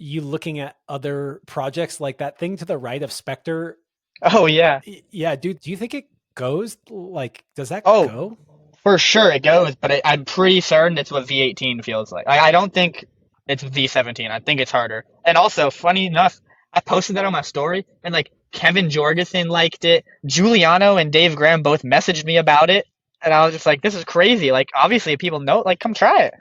you looking at other projects like that thing to the right of Spectre. Oh yeah. Yeah, dude, do you think it goes? Like, does that Oh, go? for sure it goes, but I'm pretty certain it's what V18 feels like. I don't think it's V17. I think it's harder. And also, funny enough, I posted that on my story, and like Kevin Jorgensen liked it. Giuliano and Dave Graham both messaged me about it, and I was just like, this is crazy. Like, obviously, people know. Like, come try it.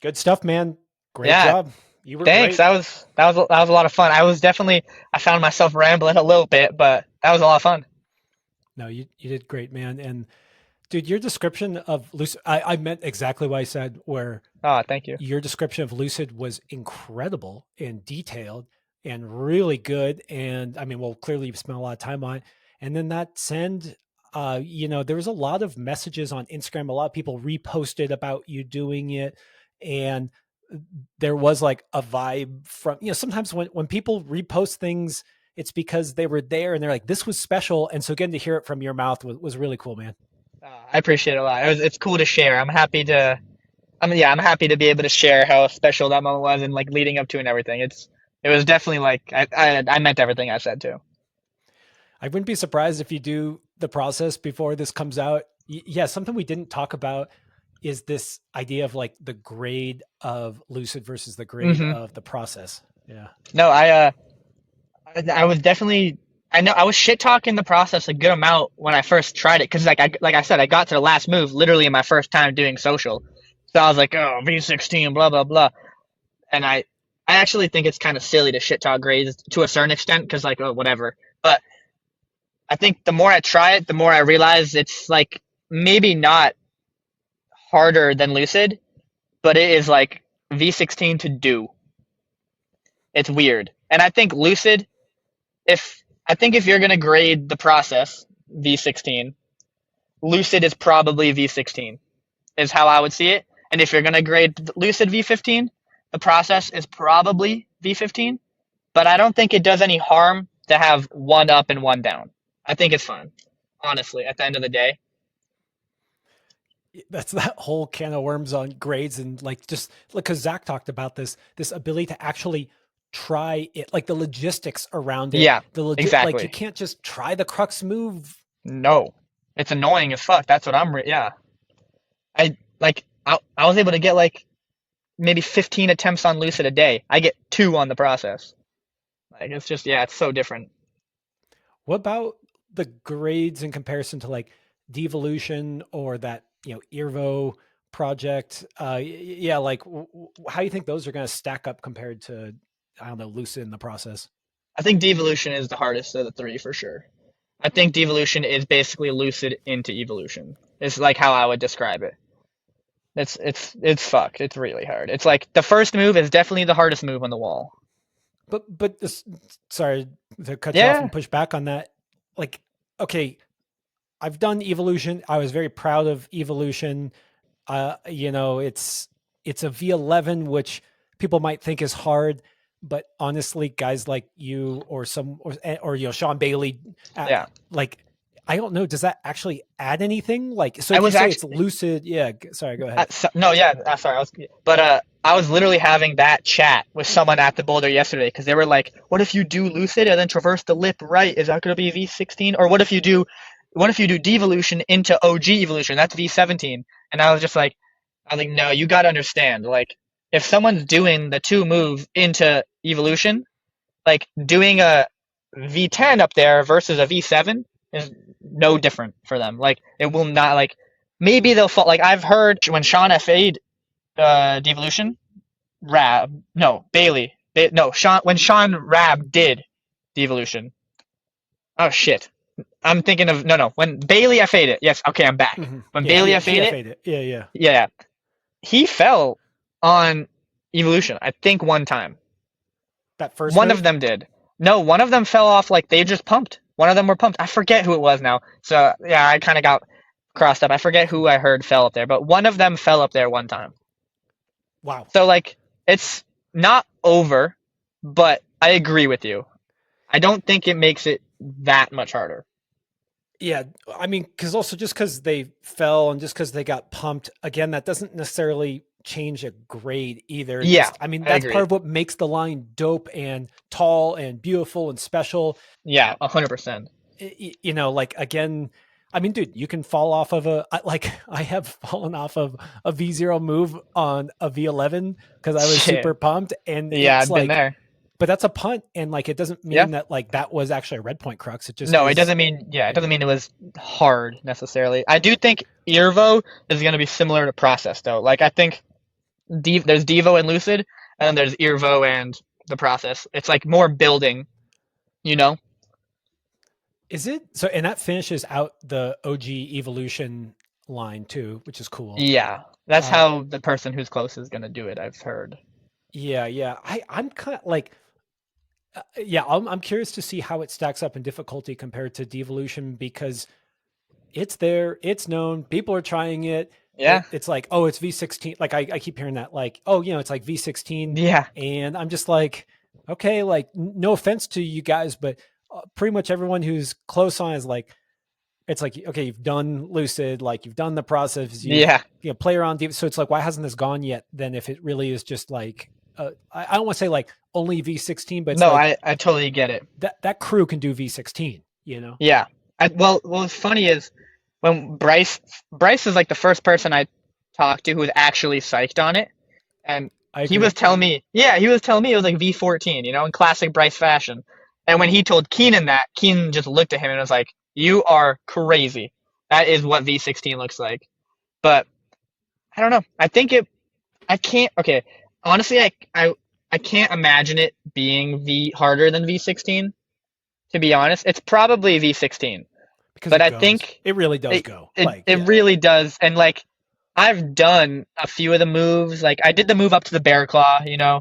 Good stuff, man. Great Yeah, job. You were thanks. great. That was a lot of fun. I found myself rambling a little bit, but that was a lot of fun. No, you did great, man. And dude, your description of Lucid, I meant exactly what I said, where Oh, thank you. your description of Lucid was incredible and detailed and really good. And I mean, well, clearly you've spent a lot of time on it. And then that send, there was a lot of messages on Instagram. A lot of people reposted about you doing it. And there was like a vibe from, sometimes when people repost things, it's because they were there and they're like, this was special. And so getting to hear it from your mouth was really cool, man. I appreciate it a lot. It's cool to share. I'm happy to be able to share how special that moment was and like leading up to and everything. It was definitely like I meant everything I said too. I wouldn't be surprised if you do the process before this comes out. Yeah, something we didn't talk about is this idea of like the grade of Lucid versus the grade Hmm. of the process. Yeah. No, I was definitely I know I was shit talking the process a good amount when I first tried it because like I said I got to the last move literally in my first time doing social, so I was like, oh, V16 blah blah blah, and I actually think it's kind of silly to shit talk grades to a certain extent because like, oh, whatever, but I think the more I try it the more I realize it's like maybe not harder than Lucid, but it is like V16 to do. It's weird. And I think Lucid, if you're gonna grade the process V16, Lucid is probably V16, is how I would see it. And if you're gonna grade Lucid V15, the process is probably V15. But I don't think it does any harm to have one up and one down. I think it's fine, honestly, at the end of the day. That's that whole can of worms on grades and like just like because Zach talked about this ability to actually try it, like the logistics around it, Yeah, like you exactly. can't just try the crux move. No. It's annoying as fuck. That's what yeah. I was able to get like maybe 15 attempts on Lucid a day. I get two on the process. Like it's just yeah, it's so different. What about the grades in comparison to like devolution or that Earvo project? Yeah, like how do you think those are going to stack up compared to, I don't know, Lucid in the process? I think devolution is the hardest of the three for sure. I think devolution is basically Lucid into evolution. It's like how I would describe it. It's fucked. It's really hard. It's like the first move is definitely the hardest move on the wall. But this, sorry to cut you off Yeah. and push back on that. Like, okay, I've done evolution. I was very proud of evolution. It's a V11, which people might think is hard, but honestly, guys like you or Sean Bailey, uh, Yeah. like I don't know, does that actually add anything? Like, so I if you was say it's actually lucid, yeah. Sorry, go ahead. no, yeah, sorry, I was literally having that chat with someone at the Boulder yesterday because they were like, "What if you do Lucid and then traverse the lip right? Is that going to be V16? Or what if you do devolution into OG evolution? That's V17." And I was like, no, you got to understand, like, if someone's doing the two move into evolution, like doing a V10 up there versus a V7 is no different for them. Like, it will not like maybe they'll fall. Like I've heard when Sean FA'd devolution, Rab, no, Bailey, no, Sean, when Sean Rab did devolution. Oh shit. I'm thinking of no. When Bailey FA'd it, yes. Okay, I'm back. Mhm. When Yeah, Bailey he FA'd it, FA'd it. Yeah, yeah. yeah, he fell on evolution. I think one time. That first One of move. them did. No, one of them fell off like they just pumped. One of them were pumped. I forget who it was now. So yeah, I kind of got crossed up. I forget who I heard fell up there, but one of them fell up there one time. Wow. So like it's not over, but I agree with you. I don't think it makes it that much harder. Yeah, I mean, because also just because they fell and just because they got pumped again, that doesn't necessarily change a grade either. Yeah, Just, I mean, I that's part agree. of what makes the line dope and tall and beautiful and special. Yeah, 100%. You know, like again, I mean, dude, you can fall off of like I have fallen off of a V0 move on a V11 because I was Shit. super pumped, and Yeah, it's I've been like, there. but that's a punt, and like it doesn't Yeah. mean that like that was actually a red point crux. It just No, it is. doesn't mean, yeah, it doesn't Yeah. mean it was hard necessarily. I do think Earvo is going to be similar to Process though. Like I think there's Devo and Lucid, and then there's Earvo and the Process. It's like more building, you know? Is it so? And that finishes out the OG evolution line too, which is cool. Yeah. That's Um, how the person who's close is going to do it, I've heard. yeah, yeah. I'm kind of like, yeah. I'm curious to see how it stacks up in difficulty compared to devolution because it's there, it's known, people are trying it. Yeah. It's like, oh, it's V16. Like I keep hearing that, like, oh, you know, it's like V16, Yeah. and I'm just like, okay, like, no offense to you guys, but pretty much everyone who's close on is like, it's like, okay, you've done Lucid, like you've done the process, you've Yeah. play around. So it's like, why hasn't this gone yet? Then if it really is just like, I don't want to say like only V16, but it's No, like I totally get it. that crew can do V16. You know, Yeah. Well, what's funny is when Bryce is like the first person I talked to who was actually psyched on it, and I he was agree. telling me, yeah, he was telling me it was like V14, in classic Bryce fashion. And when he told Keenan that, Keenan just looked at him and was like, "You are crazy. That is what V16 looks like." But I don't know. I think it. I can't. Okay, honestly, I can't imagine it being V harder than V16. To be honest, it's probably V16. Because But it I goes. think It really does it go. it Like, it yeah. really does. And like I've done a few of the moves. Like I did the move up to the bear claw. I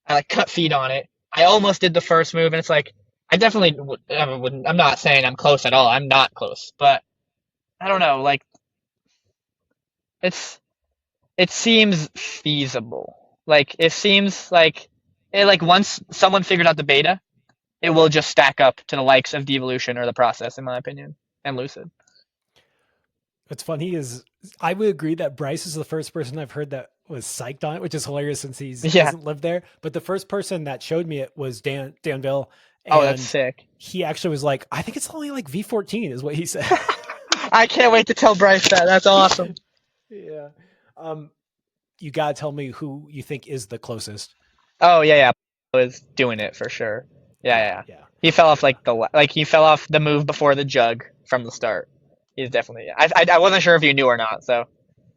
like cut feet on it. I almost did the first move, and it's like I definitely wouldn't. I'm not saying I'm close at all. I'm not close, but I don't know. Like it's it seems feasible. Like it seems like once someone figured out the beta, it will just stack up to the likes of Devolution or the process, in my opinion, and Lucid. What's funny is I would agree that Bryce is the first person I've heard that was psyched on it, which is hilarious since he Yeah. doesn't live there. But the first person that showed me it was Danville, Oh, that's and sick. he actually was like, "I think it's only like V14," is what he said. I can't wait to tell Bryce that. That's awesome. Yeah. Um, you gotta tell me who you think is the closest. Oh yeah, yeah. Was doing it for sure. Yeah, yeah, Yeah, yeah. yeah, He fell off yeah. like he fell off the move before the jug from the start. He's definitely. I wasn't sure if you knew or not. So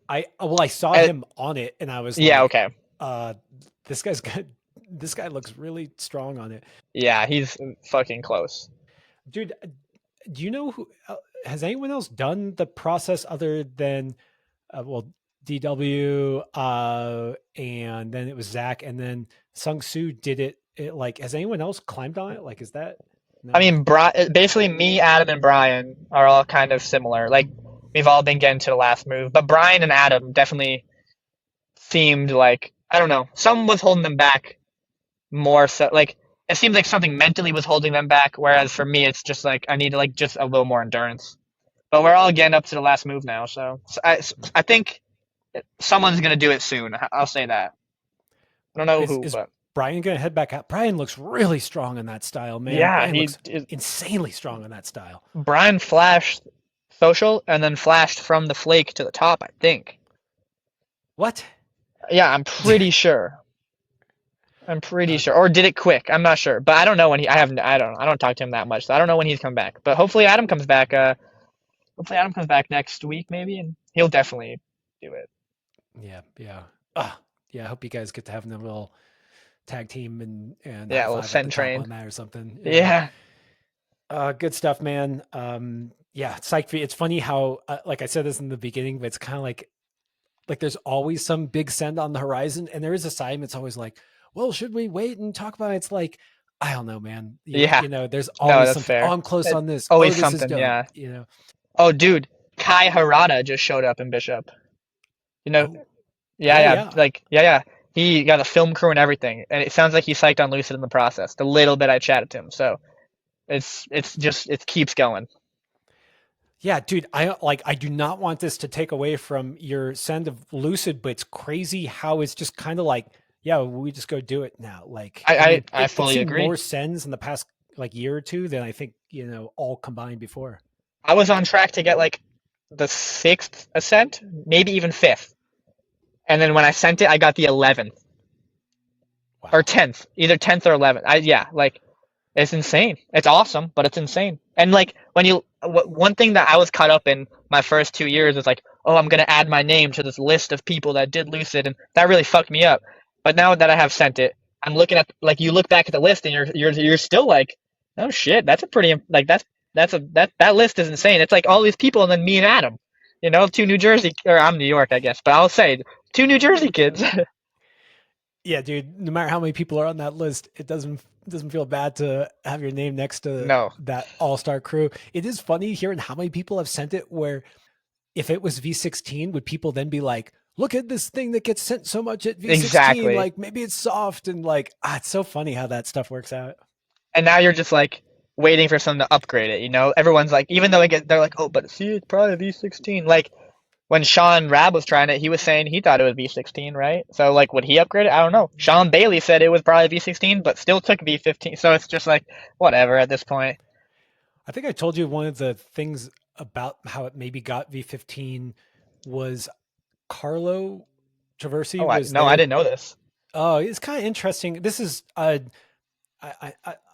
I saw uh, him on it, and I was yeah, like, okay. uh, "This guy's good. This guy looks really strong on it." Yeah, he's fucking close. Dude, do you know who has anyone else done the process other than well, DW, and then it was Zach, and then Sung Soo did it. Like, has anyone else climbed on it? Like, is that I no? mean, basically me, Adam, and Brian are all kind of similar. Like we've all been getting to the last move, but Brian and Adam definitely seemed like I don't know. Some was holding them back more so. Like it seems like something mentally was holding them back, whereas for me, it's just like I need like just a little more endurance. But we're all getting up to the last move now, so I think someone's gonna do it soon. I'll say that. I don't know who, Is but Brian gonna head back out? Brian looks really strong in that style, man. yeah, Brian he looks insanely strong in that style. Brian flashed social and then flashed from the flake to the top. I think. What? Yeah, I'm pretty sure. I'm pretty uh, sure, or did it quick? I'm not sure, but I don't know when he. I don't talk to him that much, so I don't know when he's come back. But hopefully Adam comes back. Hopefully Adam comes back next week maybe, and he'll definitely do it. yeah, yeah. Yeah. I hope you guys get to have a little tag team and Yeah, high a little five at the send top train. on that or something. Yeah. Yeah, Good stuff, man. Yeah, psych. It's funny how, like I said this in the beginning, but it's kind of like there's always some big send on the horizon, and there is a side. It's always like, well, should we wait and talk about it? It's like, I don't know, man. yeah. There's No, always that's something. Oh, fair. I'm close It's on this. Oh, always this is something. dope. Yeah. Oh, dude, Kai Harada just showed up in Bishop. You know, Oh, yeah, yeah, yeah, yeah. like yeah, yeah. He got a film crew and everything, and it sounds like he's psyched on Lucid in the process. The little bit I chatted to him, so It's just it keeps going. Yeah, dude, I do not want this to take away from your send of Lucid, but it's crazy how it's just kind of like, yeah, we just go do it now. Like, I mean, I it's fully seen agree. more sends in the past like year or two than I think, all combined before. I was on track to get like the sixth ascent, maybe even fifth. And then when I sent it, I got the 11th or Wow. 10th, either 10th or 11th. Yeah, like it's insane. It's awesome, but it's insane. And like when one thing that I was caught up in my first 2 years is like, oh, I'm gonna add my name to this list of people that did Lucid, and that really fucked me up. But now that I have sent it, I'm looking at like you look back at the list and you're still like, oh shit, that's a pretty like that list is insane. It's like all these people and then me and Adam, two New Jersey or I'm New York, I guess, but I'll say two New Jersey kids. Yeah, dude, no matter how many people are on that list, it doesn't feel bad to have your name next to No, that all-star crew. It is funny hearing how many people have sent it where if it was V16, would people then be like, look at this thing that gets sent so much at V16, exactly. like maybe it's soft and like it's so funny how that stuff works out. And now you're just like waiting for someone to upgrade it. Everyone's like, even though they're like, oh, but see, it's probably V16. Like when Sean Rab was trying it, he was saying he thought it was V16, right? So like, would he upgrade it? I don't know. Sean Bailey said it was probably V16, but still took V15. So it's just like whatever at this point. I think I told you one of the things about how it maybe got V15 was Carlo Traversi Oh, was no, I there. didn't know this. Oh, it's kind of interesting. This is I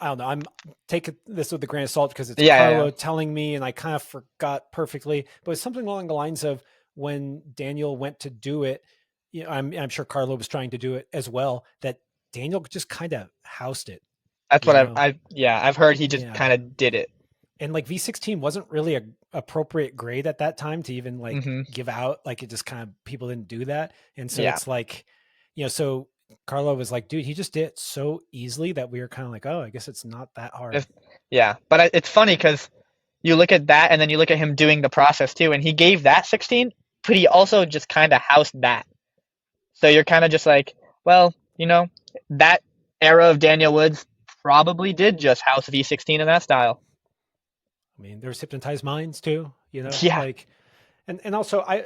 don't know. I'm taking this with a grain of salt because it's Yeah, yeah, yeah. Carlo telling me, and I kind of forgot perfectly. But it's something along the lines of when Daniel went to do it. I'm sure Carlo was trying to do it as well. That Daniel just kind of housed it. That's You what know, I've heard he just yeah. kind of did it. And like V16 wasn't really a appropriate grade at that time to even like Hmm. give out. Like it just kind of people didn't do that, and so Yeah. it's like, so Carlo was like, dude, he just did it so easily that we were kind of like, oh, I guess it's not that hard. Just, yeah. But it's funny because you look at that and then you look at him doing the process too, and he gave that 16, but he also just kind of housed that. So you're kind of just like, well, that era of Daniel Woods probably did just house V16 in that style. I mean, there's hypnotized minds too, Yeah. like, and also I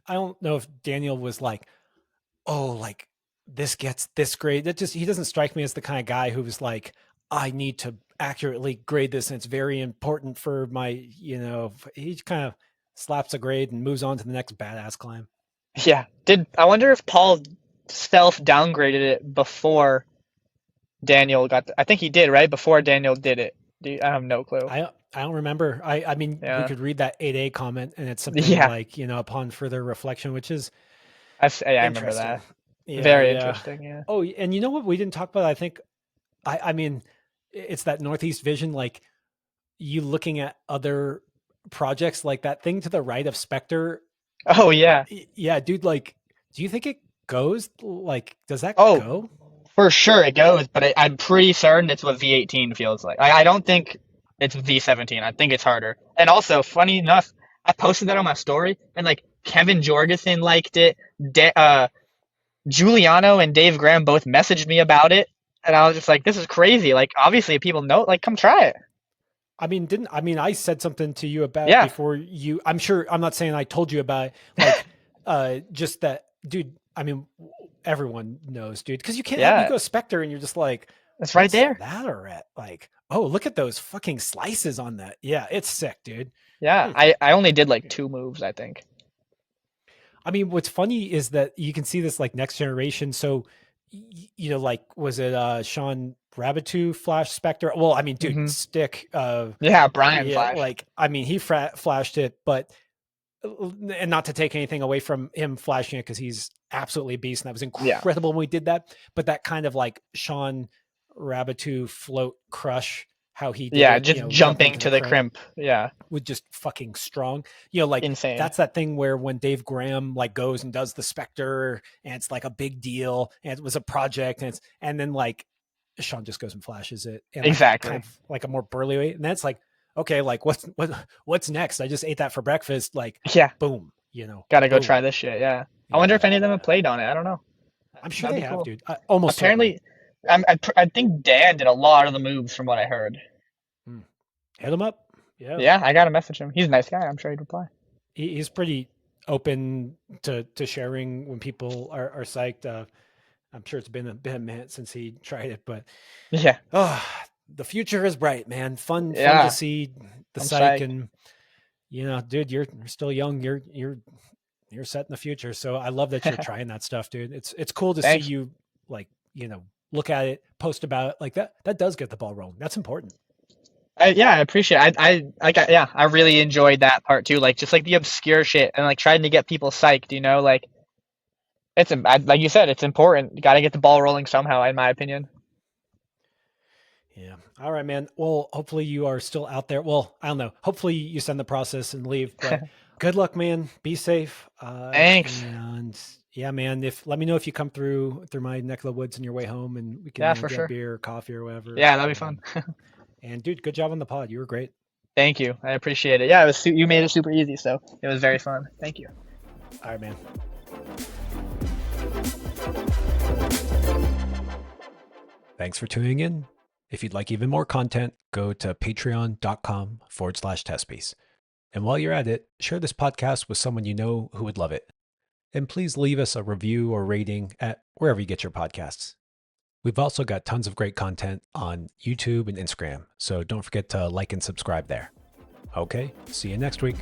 don't know if Daniel was like, oh, like this gets this grade. That just he doesn't strike me as the kind of guy who was like, I need to accurately grade this, and it's very important for my, he kind of slaps a grade and moves on to the next badass climb. Yeah. I wonder if Paul self downgraded it before Daniel I think he did, right? Before Daniel did it. I have no clue. I don't remember. I mean, we Yeah. could read that 8A comment, and it's something Yeah. like, upon further reflection, which is Yeah, I remember interesting. that. Yeah, Very yeah. interesting. Yeah. Oh, and you know what we didn't talk about? I think I mean, it's that Northeast vision, like you looking at other projects like that thing to the right of Spectre. Oh yeah. Yeah, dude, like, do you think it goes? Like, does that Oh, go? for sure it goes, but I'm pretty certain it's what V18 feels like. I don't think it's V17. I think it's harder. And also, funny enough, I posted that on my story, and like Kevin Jorgensen liked it. Giuliano and Dave Graham both messaged me about it, and I was just like, "This is crazy!" Like, obviously, people know. Like, come try it. I mean I said something to you about it Yeah, before you I'm sure I'm not saying I told you about it, like just that dude, I mean everyone knows, dude, because you can't help you yeah, go Spectre and you're just like, it's right what's there. that or at? Like, oh, look at those fucking slices on that. Yeah, it's sick, dude. Yeah, It- I only did like 2 moves, I think. I mean, what's funny is that you can see this like next generation. So, like, was it Sean Rabitou Flash Spectre? Well, I mean, dude, Hmm. Stick, Yeah, Brian yeah, Flash. like, I mean, he flashed it, but, and not to take anything away from him flashing it because he's absolutely a beast and that was Yeah, incredible when we did that. But that kind of like Sean Rabitou float crush, how he did yeah, it, just jumping jumping into to the the crimp crimp. Yeah, with just fucking strong. Like insane. that's that thing where when Dave Graham like goes and does the Spectre and it's like a big deal and it was a project and then like Sean just goes and flashes it in like kind Exactly. of like a more burly way. And that's like, okay, like what's next? I just ate that for breakfast. Like, Yeah, boom, gotta go boom. try this shit. Yeah, I wonder if Yeah. any of them have played on it. I don't know. I'm sure That'd they be have, cool. dude. Almost certainly. Apparently, I think Dan did a lot of the moves from what I heard. Mm. Hit him up. Yeah. Yeah, I gotta message him. He's a nice guy. I'm sure he'd reply. He's pretty open to sharing when people are psyched. I'm sure it's been a minute since he tried it, but Yeah, oh, the future is bright, man. Fun to yeah, see the I'm psych, psyched. and dude, you're still young. You're set in the future. So I love that you're trying that stuff, dude. It's cool to see Thanks. you like, look at it, post about it like that. That does get the ball rolling. That's important. Yeah, I appreciate it. Yeah, I really enjoyed that part too. Like just like the obscure shit and like trying to get people psyched. Like like you said, it's important. You got to get the ball rolling somehow, in my opinion. Yeah. All right, man. Well, hopefully you are still out there. Well, I don't know. Hopefully you send the process and leave, but good luck, man. Be safe. Thanks. And yeah, man, if let me know if you come through my neck of the woods on your way home and we can Yeah, for get sure. beer or coffee or whatever. Yeah, that'd be fun. And dude, good job on the pod. You were great. Thank you. I appreciate it. Yeah, you made it super easy, so it was very fun. Thank you. All right, man. Thanks for tuning in. If you'd like even more content, go to patreon.com/testpiece. And while you're at it, share this podcast with someone you know who would love it. And please leave us a review or rating at wherever you get your podcasts. We've also got tons of great content on YouTube and Instagram, so don't forget to like and subscribe there. Okay, see you next week.